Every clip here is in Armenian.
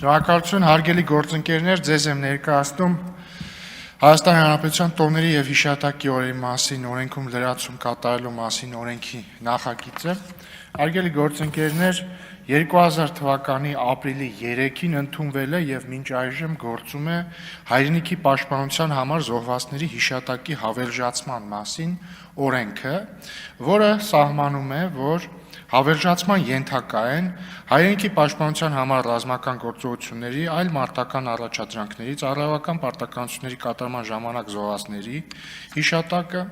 Շնորհակալություն, հարգելի գործընկերներ, ձեզ եմ ներկայացնում Հայաստանի Հանրապետության տոների եւ հիշատակի օրերի մասին օրենքում լրացում կատարելու մասին օրենքի նախագիծը։ Հարգելի գործընկերներ, 2000 թվականի ապրիլի 3-ին ընդունվել է եւ մինչ այժմ գործում է հայրենիքի պաշտպանության համար զոհվածների հիշատակի հավերժացման մասին օրենքը, որը սահմանում է, որ հավերժացման ենթակա են հայրենիքի պաշտպանության համար ռազմական գործողությունների, այլ մարտական առաջադրանքների, ծառայողական պարտականությունների կատարման ժամանակ զոհվածների հիշատակը,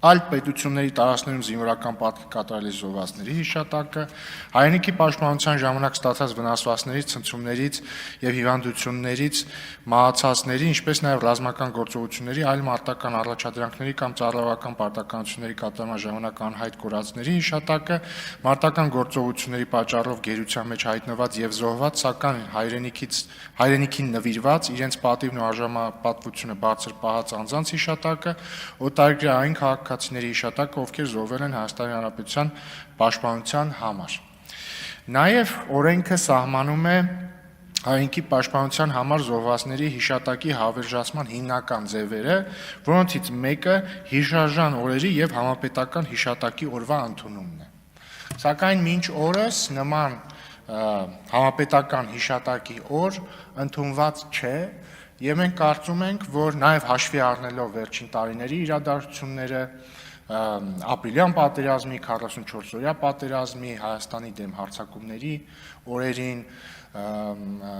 այլ պետությունների տարածքներում զինվորական պարտքի կատարելի զոհվածների հիշատակը, հայրենիքի պաշտպանության ժամանակ ստացած վնասվածքներից, ցնցումներից եւ հիվանդություններից մահացածների, ինչպես նաեւ ռազմական գործողությունների, այլ մարտական առաջադրանքների կամ ծառայողական պարտականությունների կատարման ժամանակ անհայտ կորածների հիշատակը, մարտական գործողությունների պատճառով գերության մեջ հայտնված եւ զոհված, սակայն հայրենիքին նվիրված, իրենց պատիվն ու արժանապատվությունը բարձր պահած անձանց հիշատակը, օտարերկրյա այն քաղաքացիների հիշատակը, ովքեր զոհվել են Հայաստանի Հանրապետության պաշտպանության համար։ Նաև օրենքը սահմանում է հայրենիքի պաշտպանության համար զոհվածների հիշատակի հավերժացման հիմնական ձևերը, որոնցից մեկը հիշարժան օրերի եւ համապետական հիշատակի օրվա ընդունումն է։ Սակայն մինչ օրս նման համապետական հիշատակի օր ընդունված չէ, եւ մենք կարծում ենք, որ նաեւ հաշվի առնելով վերջին տարիների իրադարձությունները, ապրիլյան պատերազմի, 44-օրյա պատերազմի, Հայաստանի դեմ հարձակումների օրերին,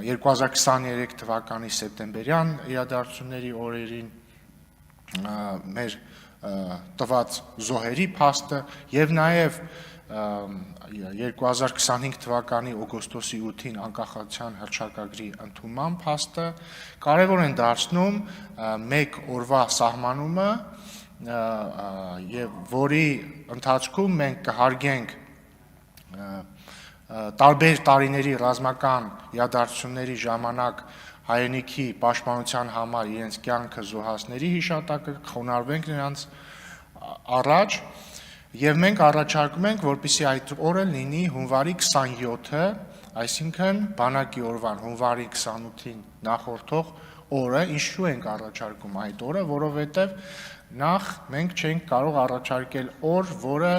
2023 թվականի սեպտեմբերյան իրադարձությունների օրերին, մեր տված զոհերի փաստը եւ նաեւ 2025 թվականի օգոստոսի 8-ին անկախության հռչակագրի ընդունման փաստը կարևոր են դարձնում մեկ օրվա սահմանումը եւ որի ընթացքում մենք կհարգենք տարբեր տարիների ռազմական իրադարձությունների ժամանակ հայրենիքի պաշտպանության համար իրենց կյանքը զոհածների հիշատակը, կխոնարհվենք նրանց առաջ եւ մենք առաջարկում ենք, որպեսզի այդ օրը լինի հունվարի 27-ը, այսինքն բանակի օրվան հունվարի 28-ին նախորդող օրը, ինչու ենք առաջարկում այդ օրը, որովհետեւ նախ մենք չենք կարող առաջարկել օր, որը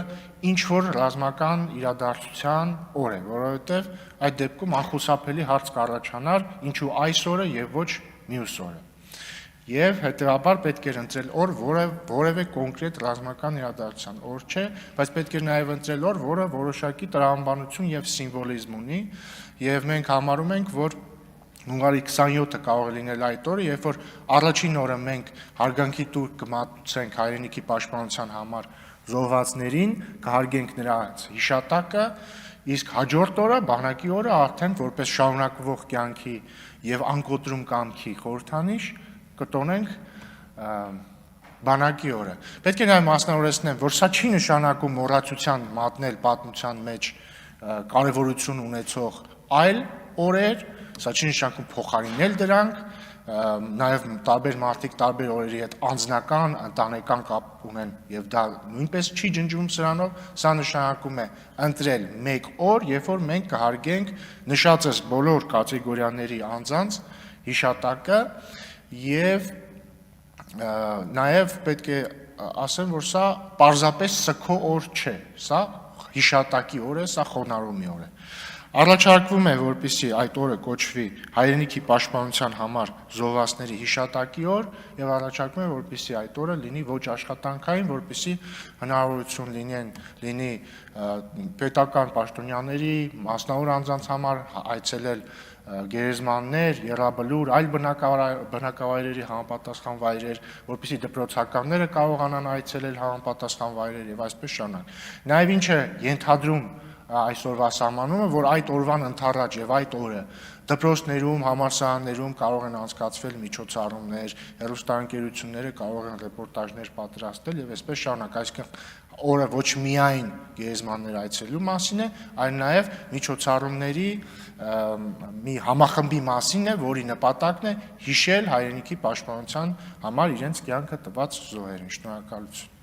ինչ որ ռազմական իրադարձության օր է, որովհետեւ այդ դեպքում անխուսափելի հարց կառաջանար, ինչու այս օրը եւ ոչ մյուս օրը։ Եվ հետեւաբար պետք է ընտրել օր, որը որևէ կոնկրետ ռազմական իրադարձության օր չէ, բայց պետք է նաեւ ընտրել օր, որը որոշակի տրամաբանություն եւ սիմվոլիզմ ունի, եւ մենք համարում ենք, որ հունվարի 27-ը կարող է լինել այդ օրը, երբ որ առաջին օրը մենք հարգանքի տուր կմատուցենք հայրենիքի պաշտպանության համար զոհվածներին, կհարգենք նրանց հիշատակը, իսկ հաջորդ օրը, բանակի օրը արդեն որպես շարունակվող կյանքի եւ անկոտրում կամքի խորհրդանիշ կտոնենք բանակի օրը։ Պետք է նաև մասնավորեցնեմ, որ սա չի նշանակում մոռացության մատնել պատմության մեջ կարևորություն ունեցող այլ օրեր, սա չի նշանակում փոխարինել դրանք, նաև տարբեր մարդիկ տարբեր օրերի հետ անձնական, ընտանեկան կապ ունեն եւ դա նույնպես չի ջնջվում սրանով, սա նշանակում է ընտրել մեկ օր, երբ որ մենք կհարգենք նշածս բոլոր կատեգորիաների անձանց հիշատակը եւ նաեւ պետք է ասեմ, որ սա պարզապես սգո օր չէ, սա հիշատակի օր է, սա խոնարհումի օր է։ Առաջարկվում է, որպեսզի այդ օրը կոչվի հայրենիքի պաշտպանության համար զոհվածների հիշատակի օր եւ առաջարկում է, որպեսզի այդ օրը լինի ոչ աշխատանքային, որպեսզի հնարավորություն լինի պետական պաշտոնյաների, մասնավոր անձանց համար այցելել գերեզմաններ, եռաբլուր, այլ բնակավայրերի համապատասխան վայրեր, որպեսզի դպրոցականները կարողանան այցելել համապատասխան վայրեր եւ այսպես շարունակ։ Նաեւ ինչ է ենթադրում այսօրվա սահմանումը, որ այդ օրվան ընդառաջ եւ այդ օրը դպրոցներում, համալսարաններում կարող են անցկացվել միջոցառումներ, հեռուստաընկերությունները կարող են ռեպորտաժներ պատրաստել եւ այսպես շարունակ, այսինքն օրը ոչ միայն գերեզմաններ այցելելու մասին է, այլ նաեւ միջոցառումների մի համախմբի մասին է, որի նպատակն է հիշել հայրենիքի պաշտպանության համար իրենց կյանքը տված զոհերին։ Շնորհակալություն։